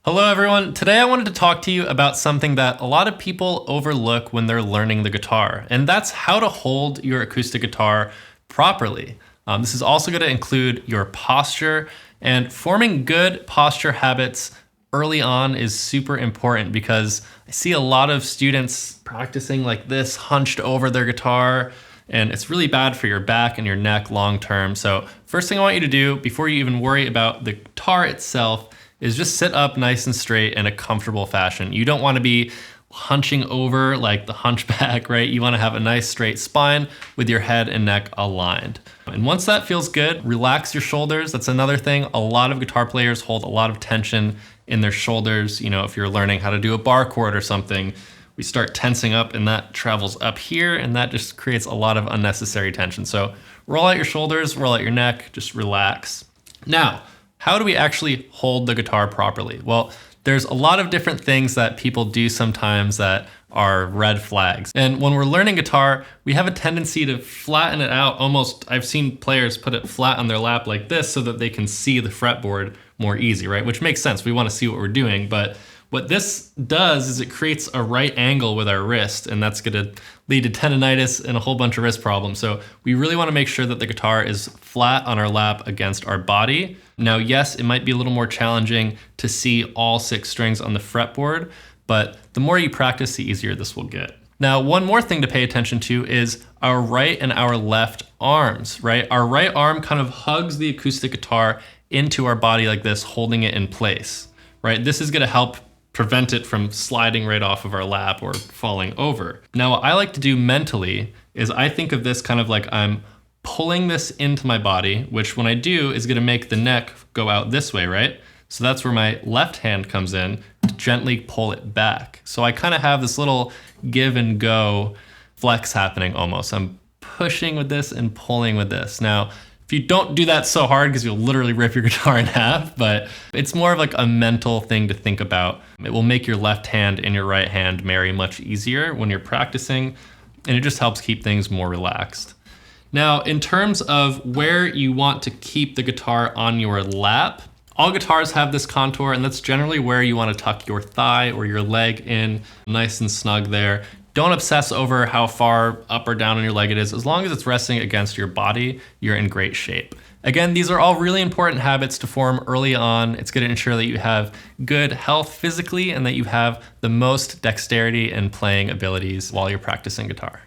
Hello everyone, today I wanted to talk to you about something that a lot of people overlook when they're learning the guitar, and that's how to hold your acoustic guitar properly. This is also going to include your posture, and forming good posture habits early on is super important because I see a lot of students practicing like this, hunched over their guitar, and it's really bad for your back and your neck long term. So first thing I want you to do before you even worry about the guitar itself is just sit up nice and straight in a comfortable fashion. You don't want to be hunching over like the hunchback, right? You want to have a nice straight spine with your head and neck aligned. And once that feels good, relax your shoulders. That's another thing. A lot of guitar players hold a lot of tension in their shoulders. You know, if you're learning how to do a bar chord or something, we start tensing up and that travels up here and that just creates a lot of unnecessary tension. So roll out your shoulders, roll out your neck, just relax. Now, how do we actually hold the guitar properly? Well, there's a lot of different things that people do sometimes that are red flags. And when we're learning guitar, we have a tendency to flatten it out almost. I've seen players put it flat on their lap like this so that they can see the fretboard more easy, right? Which makes sense. We want to see what we're doing, but what this does is it creates a right angle with our wrist, and that's going to lead to tendonitis and a whole bunch of wrist problems. So we really want to make sure that the guitar is flat on our lap against our body. Now, yes, it might be a little more challenging to see all 6 strings on the fretboard, but the more you practice, the easier this will get. Now, one more thing to pay attention to is our right and our left arms, right? Our right arm kind of hugs the acoustic guitar into our body like this, holding it in place, right? This is going to help prevent it from sliding right off of our lap or falling over. Now, what I like to do mentally is I think of this kind of like I'm pulling this into my body, which when I do is gonna make the neck go out this way, right? So that's where my left hand comes in to gently pull it back. So I kind of have this little give and go flex happening almost. I'm pushing with this and pulling with this. Now, if you don't do that so hard, because you'll literally rip your guitar in half, but it's more of like a mental thing to think about. It will make your left hand and your right hand marry much easier when you're practicing, and it just helps keep things more relaxed. Now, in terms of where you want to keep the guitar on your lap, all guitars have this contour, and that's generally where you want to tuck your thigh or your leg in, nice and snug there. Don't obsess over how far up or down on your leg it is. As long as it's resting against your body, you're in great shape. Again, these are all really important habits to form early on. It's going to ensure that you have good health physically and that you have the most dexterity and playing abilities while you're practicing guitar.